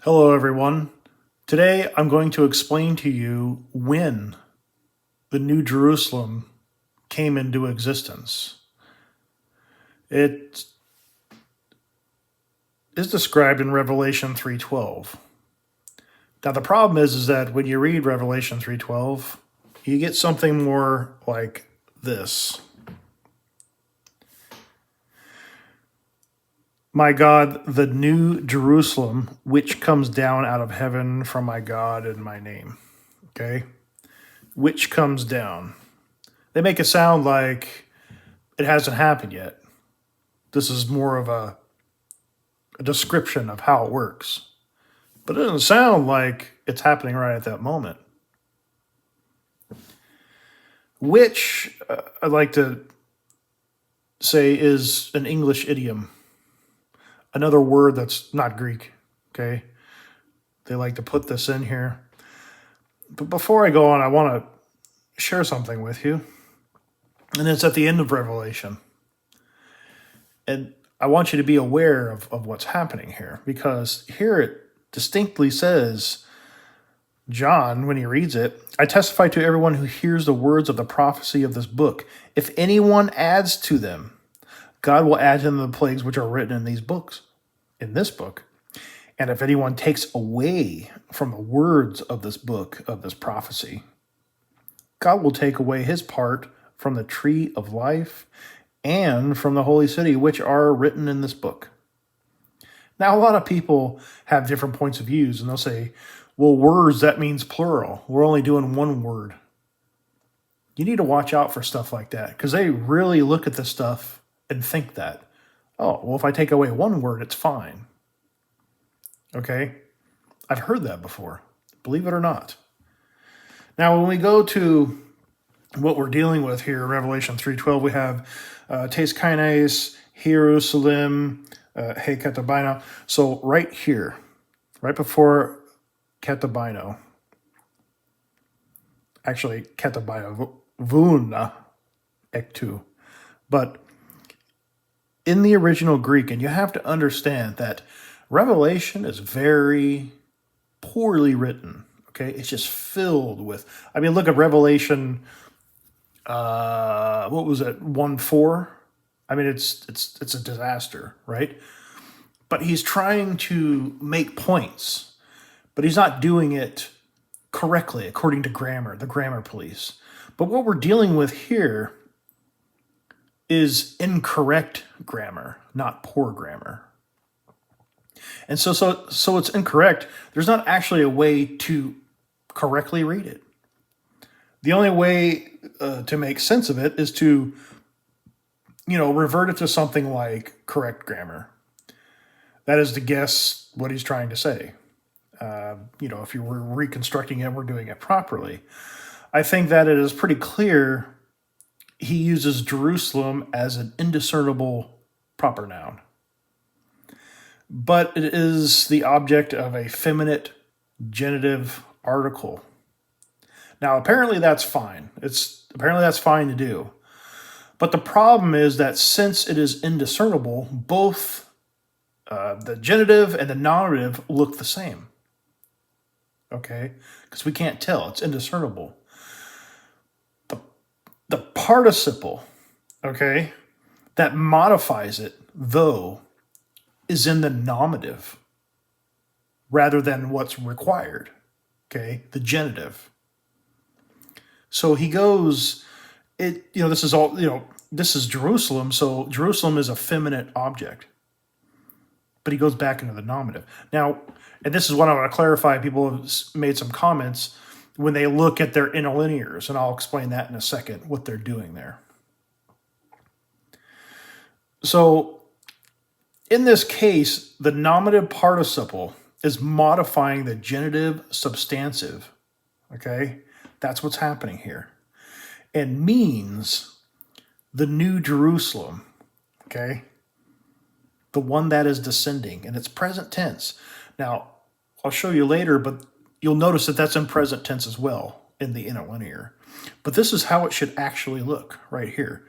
Hello, everyone. Today I'm going to explain to you when the New Jerusalem came into existence. It is described in Revelation 3:12. Now the problem is that when you read Revelation 3:12, you get something more like this. My God, the New Jerusalem, which comes down out of heaven from my God in my name. Okay? Which comes down. They make it sound like it hasn't happened yet. This is more of a description of how it works. But it doesn't sound like it's happening right at that moment. Which I'd like to say is an English idiom, another word that's not Greek. Okay. They like to put this in here. But before I go on, I want to share something with you. And it's at the end of Revelation. And I want you to be aware of what's happening here, because here it distinctly says, John, when he reads it, I testify to everyone who hears the words of the prophecy of this book. If anyone adds to them, God will add to them the plagues which are written in these books, in this book. And if anyone takes away from the words of this book, of this prophecy, God will take away his part from the tree of life and from the holy city, which are written in this book. Now, a lot of people have different points of views, and they'll say, well, words, that means plural. We're only doing one word. You need to watch out for stuff like that, because they really look at this stuff and think that, oh, well, if I take away one word, it's fine. Okay? I've heard that before, believe it or not. Now, when we go to what we're dealing with here in Revelation 3:12, we have Tes Kaines, Jerusalem, He Katabino. So right here, right before Katabino, actually Katabino Vuna Ektu, but in the original Greek, and you have to understand that Revelation is very poorly written. Okay, it's just filled with. I mean, look at Revelation. What was it? 1:4. I mean, it's a disaster, right? But he's trying to make points, but he's not doing it correctly according to grammar, the grammar police. But what we're dealing with here is incorrect grammar, not poor grammar. And so it's incorrect. There's not actually a way to correctly read it. The only way to make sense of it is to, revert it to something like correct grammar. That is to guess what he's trying to say. If you were reconstructing it, we're doing it properly. I think that it is pretty clear he uses Jerusalem as an indiscernible proper noun. But it is the object of a feminine genitive article. Now, apparently that's fine. Apparently that's fine to do. But the problem is that since it is indiscernible, both the genitive and the nominative look the same. Okay? Because we can't tell. It's indiscernible. The participle, okay, that modifies it, though, is in the nominative rather than what's required. Okay? The genitive. So he goes, this is all, this is Jerusalem, so Jerusalem is a feminine object. But he goes back into the nominative. Now, and this is what I want to clarify, people have made some comments when they look at their interlinears, and I'll explain that in a second, what they're doing there. So, in this case, the nominative participle is modifying the genitive substantive, okay? That's what's happening here. And means the New Jerusalem, okay? The one that is descending, and it's present tense. Now, I'll show you later, but you'll notice that that's in present tense as well in the interlinear. But this is how it should actually look right here.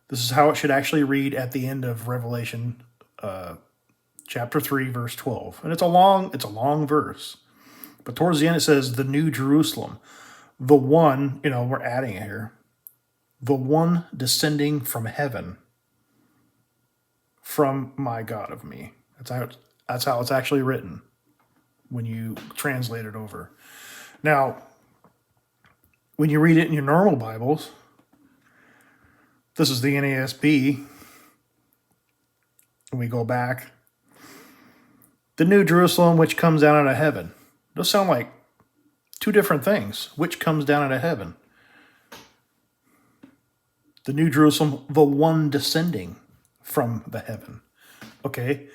This is how it should actually read at the end of Revelation chapter 3, verse 12. And it's a long verse. But towards the end it says, the New Jerusalem, the one, we're adding it here, the one descending from heaven, from my God of me. That's how it's actually written when you translate it over. Now, when you read it in your normal Bibles, this is the NASB, and we go back, the New Jerusalem which comes down out of heaven. Those sound like two different things. Which comes down out of heaven? The New Jerusalem, the one descending from the heaven. Okay.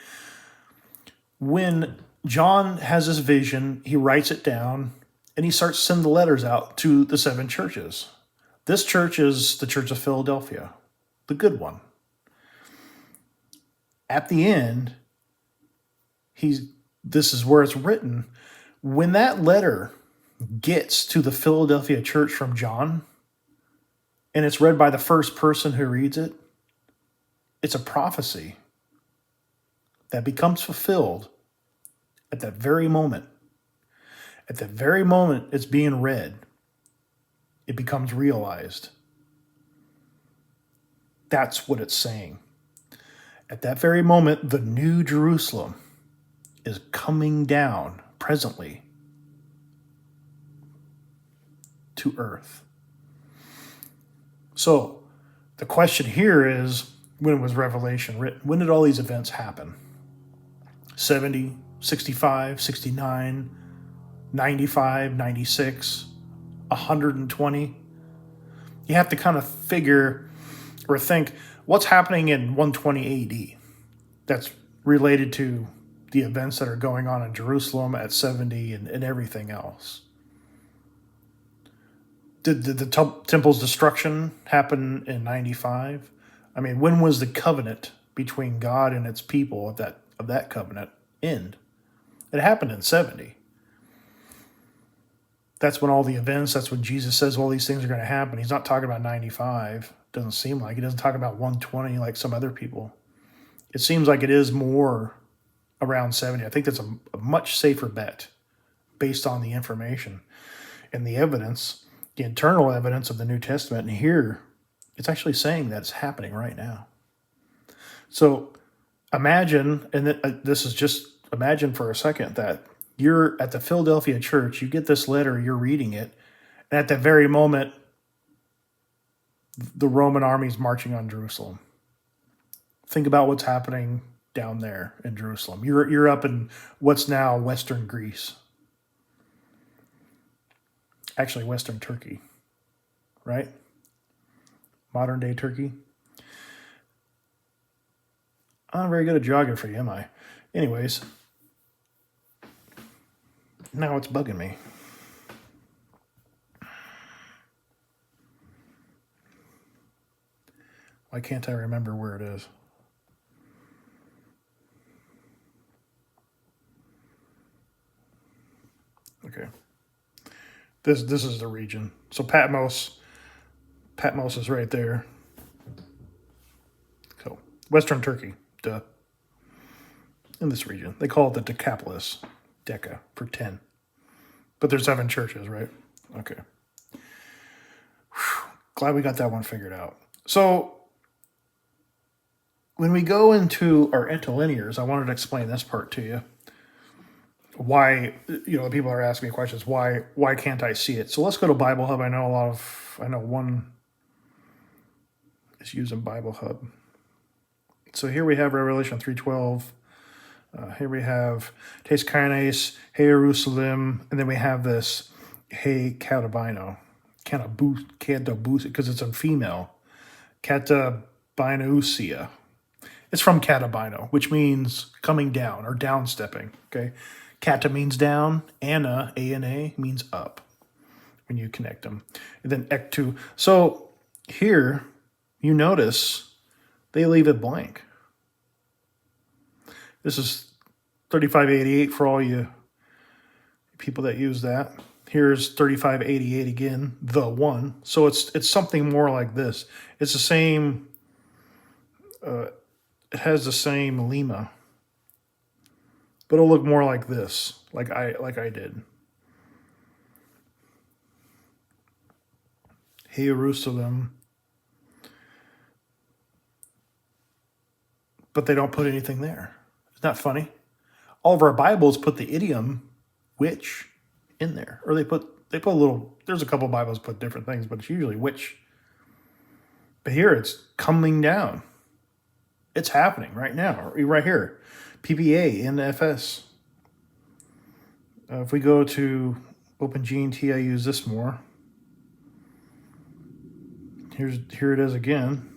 When John has this vision, he writes it down, and he starts sending the letters out to the 7 churches. This church is the Church of Philadelphia, the good one. At the end, this is where it's written. When that letter gets to the Philadelphia church from John, and it's read by the first person who reads it, it's a prophecy that becomes fulfilled at that very moment. At the very moment it's being read, it becomes realized. That's what it's saying. At that very moment, the New Jerusalem is coming down presently to earth. So the question here is, when was Revelation written? When did all these events happen? 70, 65, 69, 95, 96, 120? You have to kind of figure or think, what's happening in 120 AD that's related to the events that are going on in Jerusalem at 70 and everything else? Did the temple's destruction happen in 95? I mean, when was the covenant between God and its people of that covenant end? It happened in 70. That's when all the events, that's when Jesus says all these things are going to happen. He's not talking about 95. Doesn't seem like. He doesn't talk about 120 like some other people. It seems like it is more around 70. I think that's a much safer bet based on the information and the evidence, the internal evidence of the New Testament. And here, it's actually saying that it's happening right now. So imagine, and this is just imagine for a second that you're at the Philadelphia church, you get this letter, you're reading it, and at that very moment, the Roman army's marching on Jerusalem. Think about what's happening down there in Jerusalem. You're up in what's now Western Greece. Actually, Western Turkey, right? Modern day Turkey. I'm not very good at geography, am I? Anyways, now it's bugging me. Why can't I remember where it is? Okay. This is the region. So Patmos is right there. So Western Turkey, duh. In this region. They call it the Decapolis. Deca for 10. But there's 7 churches, right? Okay. Whew. Glad we got that one figured out. So when we go into our interlinears, I wanted to explain this part to you. Why, people are asking me questions. Why can't I see it? So let's go to Bible Hub. I know one is using Bible Hub. So here we have Revelation 3:12. Here we have Tes Kaines, Hey Jerusalem, and then we have this Hey Katabino, Katabus, because it's a female, Katabinousia. It's from Katabino, which means coming down or downstepping. Okay, Kata means down, Anna, A-N-A, means up when you connect them, and then Ektu. So here, you notice they leave it blank. This is 3588 for all you people that use that. Here's 3588 again, the one. So it's something more like this. It's the same. It has the same lema. but it'll look more like this, like I did. Hey Jerusalem, but they don't put anything there. Isn't that funny? All of our Bibles put the idiom which in there, or they put a little. There's a couple Bibles put different things, but it's usually which. But here it's coming down. It's happening right now, right here. PPA in FS. If we go to OpenGNT, I use this more. Here it is again.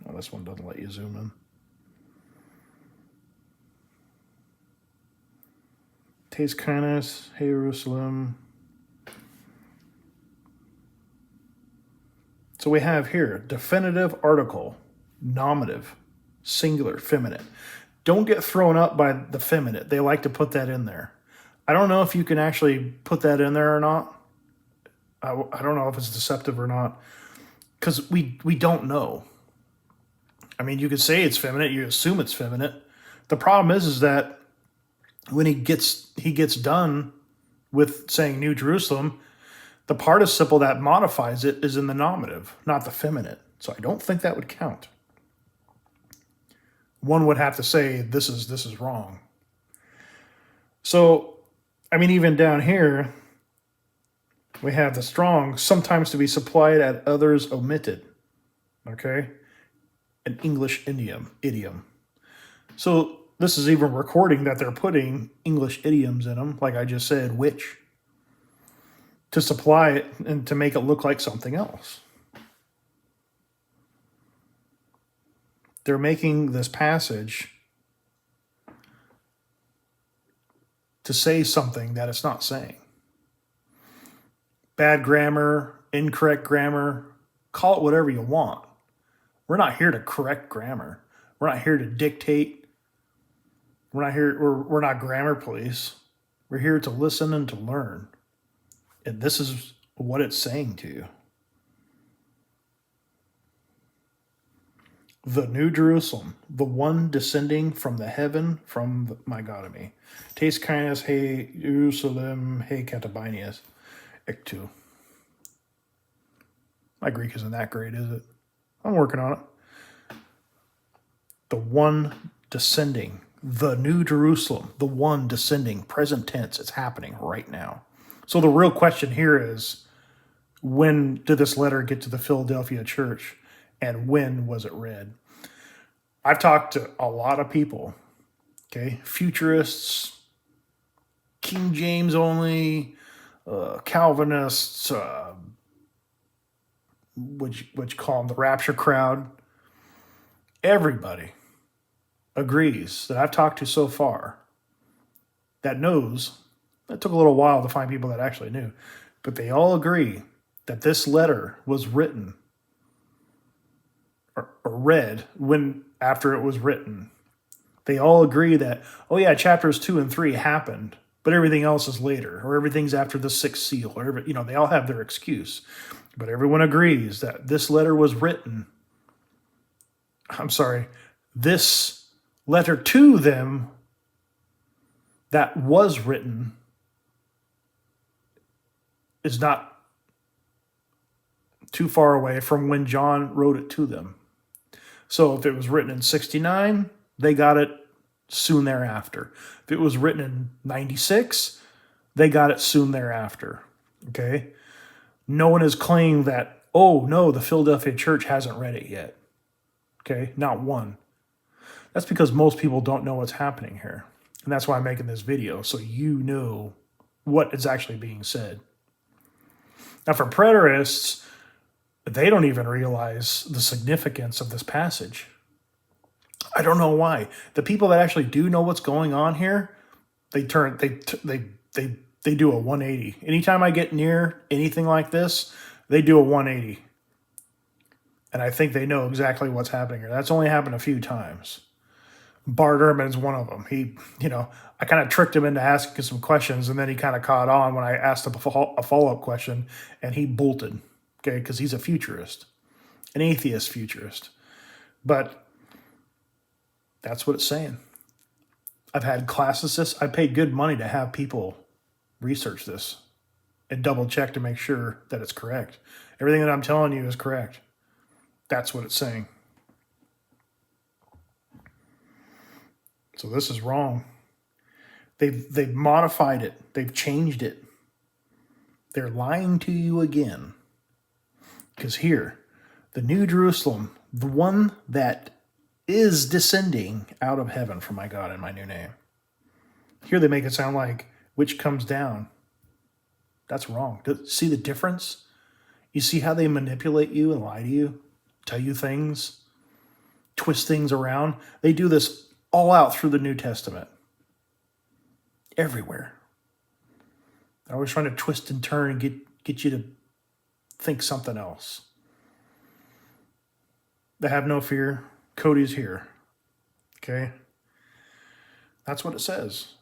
Oh, this one doesn't let you zoom in. Taste kindness, hey Jerusalem. So we have here definitive article, nominative, singular, feminine. Don't get thrown up by the feminine. They like to put that in there. I don't know if you can actually put that in there or not. I don't know if it's deceptive or not, because we don't know. I mean, you could say it's feminine. You assume it's feminine. The problem is that when he gets done with saying New Jerusalem, the participle that modifies it is in the nominative, not the feminine. So I don't think that would count. One would have to say this is wrong. So, I mean, even down here, we have the strong, sometimes to be supplied at others omitted. Okay? An English idiom. So this is even recording that they're putting English idioms in them, like I just said, which, to supply it and to make it look like something else. They're making this passage to say something that it's not saying. Bad grammar, incorrect grammar, call it whatever you want. We're not here to correct grammar. We're not here to dictate. We're not grammar police. We're here to listen and to learn. And this is what it's saying to you. The New Jerusalem, the one descending from the heaven from my God of me. Taste kindness, hey Jerusalem, hey Katabinius, Iktu. My Greek isn't that great, is it? I'm working on it. The one descending, the New Jerusalem, the one descending, present tense, it's happening right now. So the real question here is, when did this letter get to the Philadelphia church, and when was it read? I've talked to a lot of people, okay, futurists, King James only, Calvinists, which call them the rapture crowd. Everybody agrees that I've talked to so far that knows. It took a little while to find people that actually knew, but they all agree that this letter was written or read after it was written. They all agree that, oh yeah, chapters 2 and 3 happened, but everything else is later, or everything's after the sixth seal, or they all have their excuse. But everyone agrees that this letter was written. This letter to them that was written is not too far away from when John wrote it to them. So if it was written in 69, they got it soon thereafter. If it was written in 96, they got it soon thereafter. Okay? No one has claimed that, oh no, the Philadelphia church hasn't read it yet. Okay? Not one. That's because most people don't know what's happening here. And that's why I'm making this video, so you know what is actually being said. Now, for preterists, they don't even realize the significance of this passage. I don't know why. The people that actually do know what's going on here, they do a 180. Anytime I get near anything like this, they do a 180. And I think they know exactly what's happening here. That's only happened a few times. Bart Ehrman's one of them. I kind of tricked him into asking some questions, and then he kind of caught on when I asked him a follow-up question, and he bolted, okay, because he's a futurist, an atheist futurist. But that's what it's saying. I've had classicists. I paid good money to have people research this and double check to make sure that it's correct. Everything that I'm telling you is correct. That's what it's saying. So this is wrong. They've modified it. They've changed it. They're lying to you again. Because here, the New Jerusalem, the one that is descending out of heaven from my God in my new name. Here they make it sound like which comes down. That's wrong. See the difference? You see how they manipulate you and lie to you, tell you things, twist things around? They do this all out through the New Testament. Everywhere. They're always trying to twist and turn and get you to think something else. They have no fear. Cody's here. Okay? That's what it says.